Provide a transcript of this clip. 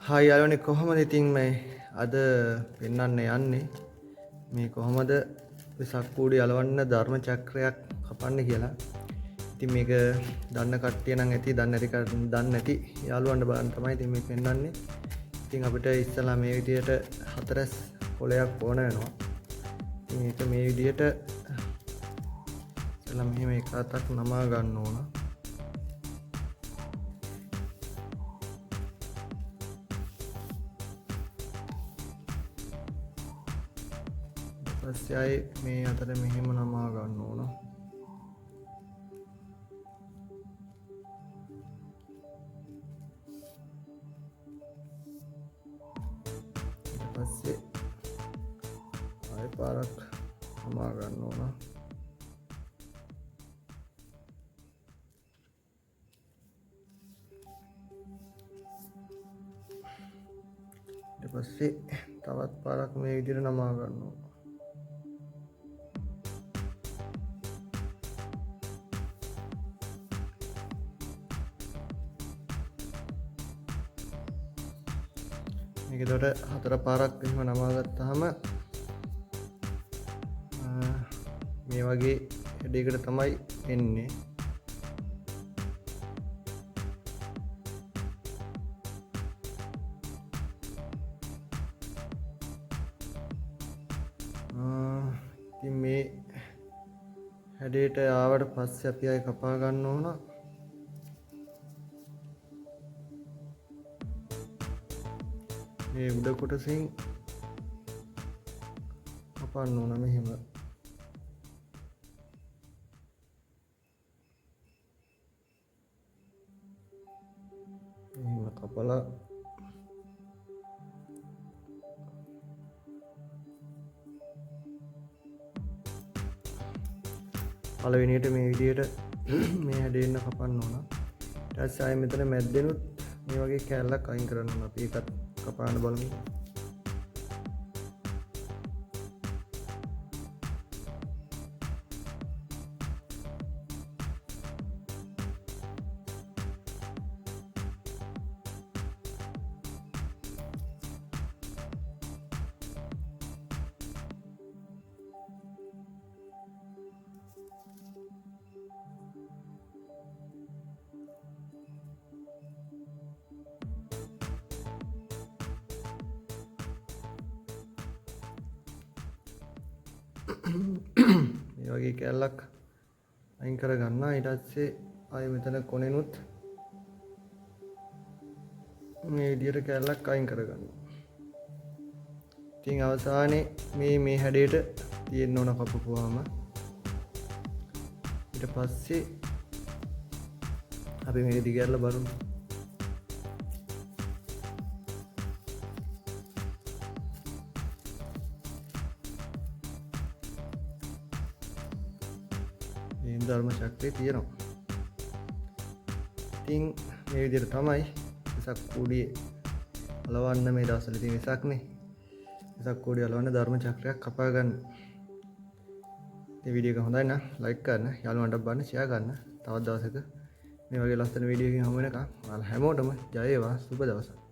Hi යාළුවනේ කොහොමද ඉතින් මේ අද පෙන්වන්න යන්නේ මේ කොහොමද වෙසක් කූඩි අලවන්න ධර්ම චක්‍රයක් කපන්න කියලා. ඉතින් මේක දන්න කට්ටිය නම් ඇති, දන්නේ නැති යාළුවන්ට බලන්න තමයි ඉතින් මේ පෙන්වන්නේ. ඉතින් අපිට ඉස්සලා මේ විදියට හතරස් කොලයක් ඕන වෙනවා. ඉතින් ඒක මේ විදියට ඉස්සලා මෙහෙම එක අතක් නමා ගන්න ඕන. පස්සේ ආයේ මේ අතට මෙහෙම නමා ගන්න ඕන. ඊට පස්සේ ආයේ පාරක් නමා ගන්න ඕන. ඊට පස්සේ තවත් පාරක් මේ විදිහට නමා ගන්න ඕන. මේක එතකොට හතර පාරක් එහෙම නමා ගත්තාම මේ වගේ හැඩයකට තමයි එන්නේ. ඉතින් මේ හැඩයට ආවට පස්සේ අපි ආයෙ කපා ගන්න ඕන. මේ උඩ කොටසින් කපන්න ඕන මෙහෙම. මෙහෙම කපලා පළවෙනියට මේ විදියට මේ හැඩෙන්න කපන්න ඕන. ඊට පස්සේ ආයෙ මෙතන මැද්දෙනුත් මේ වගේ කැල්ලක් අයින් කරන්න ඕන. අපි ඒකත් කපාන්න බලමු. මේ වගේ කැල්ලක් අයින් කර ගන්න. ඊට පස්සේ ආයෙ මෙතන කොනෙනුත් මේ විදියට කැල්ලක් අයින් කර ගන්න. ඉතින් අවසානයේ මේ හැඩයට තියෙන්න ඕන කපපුවාම. ඊට පස්සේ අපි මේක දිගහැරලා බලමු. ධර්ම ශක්තිය තියෙනවා. ඉතින් මේ විදිහට තමයි වෙසක් කූඩිය අලවන්න මේ දවස්වල ඉතින් වෙසක්නේ. වෙසක් කූඩිය අලවන්න ධර්ම චක්‍රයක් කපා ගන්න. මේ වීඩියෝ එක හොඳයි නම් ලයික් කරන්න, යාළුවන්ට බලන්න ෂෙයා කරන්න. තවත් දවසක මේ වගේ ලස්සන වීඩියෝ එකකින් හමු වෙනකම් ඔයාලා හැමෝටම ජය වේවා. සුබ දවසක්.